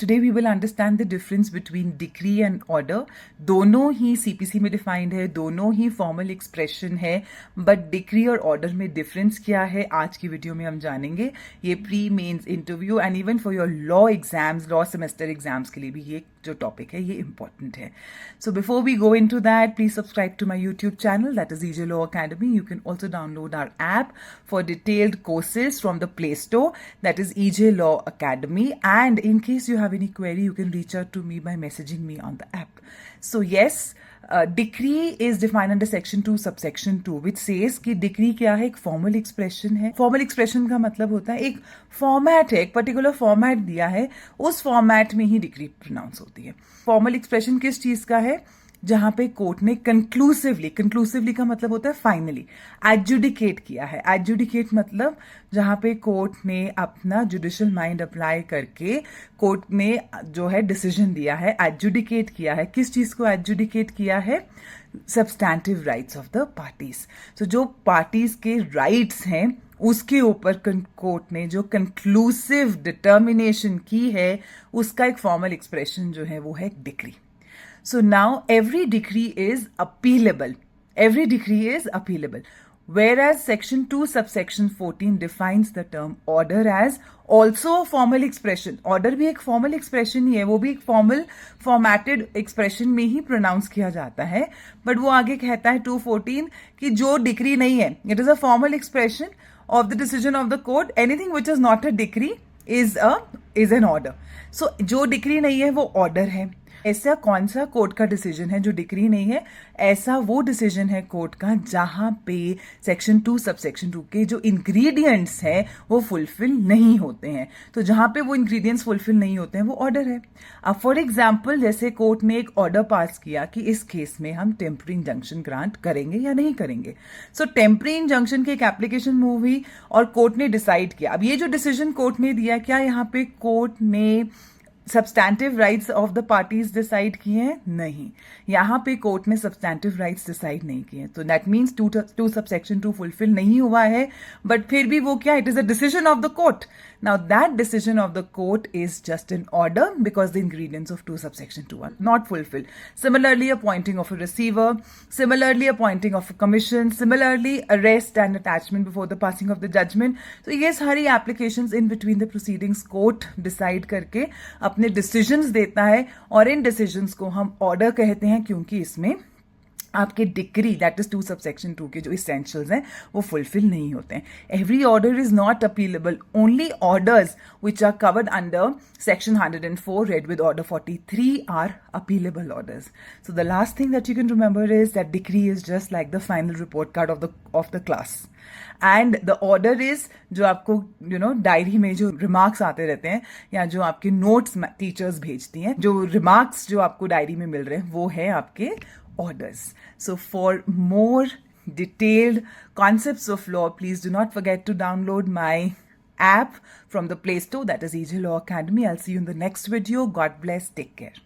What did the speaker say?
Today we will understand the difference between decree and order. दोनों ही CPC में defined है, दोनों ही फॉर्मल एक्सप्रेशन है, बट डिक्री और ऑर्डर में डिफरेंस क्या है आज की वीडियो में हम जानेंगे. ये pre mains interview and even for your law exams, law semester exams के लिए भी ये जो टॉपिक है ये इंपॉर्टेंट है. So before we go into that, please subscribe to my YouTube channel, that is EJ Law Academy. You can also download our app for detailed courses from the Play Store, that is EJ Law Academy. And in case you have any query, you can reach out to me by messaging me on the app. So yes, decree is defined under section 2 subsection 2, which says कि decree क्या है, एक formal expression है. formal expression का मतलब होता है एक format है, एक particular format दिया है, उस format में ही decree pronounce होती है. formal expression किस चीज का है? जहां पे कोर्ट ने कंक्लूसिवली का मतलब होता है फाइनली एडजुडिकेट किया है. एडजुडिकेट मतलब जहां पे कोर्ट ने अपना जुडिशियल माइंड अप्लाई करके कोर्ट ने जो है डिसीजन दिया है, एडजुडिकेट किया है. किस चीज को एडजुडिकेट किया है? Substantive rights of the parties. So जो पार्टीज के राइट्स हैं उसके ऊपर कोर्ट ने जो कंक्लूसिव डिटर्मिनेशन की है, उसका एक फॉर्मल एक्सप्रेशन जो है वो है decree. So now every decree is appealable. Every decree is appealable. Whereas section 2 subsection 14 defines the term order as also a formal expression. Order भी एक formal expression ही है, वो भी एक formal formatted expression में ही pronounce किया जाता है. But वो आगे कहता है 214 कि जो decree नहीं है, it is a formal expression of the decision of the court. Anything which is not a decree is an order. So जो decree नहीं है वो order है. ऐसा कौन सा कोर्ट का डिसीजन है जो डिक्री नहीं है? ऐसा वो डिसीजन है कोर्ट का जहां पे सेक्शन 2 सबसेक्शन 2 के जो इंग्रेडिएंट्स हैं वो फुलफिल नहीं होते हैं. तो जहां पे वो इंग्रेडिएंट्स फुलफिल नहीं होते हैं वो ऑर्डर है. अब फॉर एग्जांपल जैसे कोर्ट ने एक ऑर्डर पास किया कि इस केस में हम टेम्पररी इंजंक्शन ग्रांट करेंगे या नहीं करेंगे. सो टेम्पररी इंजंक्शन की एक एप्लीकेशन मूव हुई और कोर्ट ने डिसाइड किया. अब ये जो डिसीजन कोर्ट ने दिया, क्या यहाँ पे कोर्ट ने substantive rights of the parties decide किए हैं? नहीं. यहां पे कोर्ट ने सब्सटैंटिव राइट्स डिसाइड नहीं किए. तो दैट मीन्स 2 सबसेक्शन 2 फुलफिल नहीं हुआ है, बट फिर भी वो क्या, it is a decision of the court. Now that decision of the court is just an order because the ingredients of 2 subsection 2 are not fulfilled. Similarly appointing of a receiver, similarly appointing of a commission, similarly arrest and attachment before the passing of the judgment. तो ये सारी applications in between the proceedings court decide करके अपने decisions देता है, और इन decisions को हम ऑर्डर कहते हैं क्योंकि इसमें आपके डिक्री, दैट इज 2 सबसेक्शन 2 के जो इसेंशियल्स हैं वो फुलफिल नहीं होते हैं. Every order is not appealable. Only orders which are covered under section 104 read with order 43 are appealable orders. So the last thing that you can remember is that decree is just like the final report card of the class. And the order is जो आपको diary में जो remarks आते रहते हैं या जो आपके नोट्स टीचर्स भेजती हैं, जो रिमार्क्स जो आपको डायरी में मिल रहे हैं वो है आपके orders. So for more detailed concepts of law, please do not forget to download my app from the Play Store, that is EJ Law Academy. I'll see you in the next video. God bless. Take care.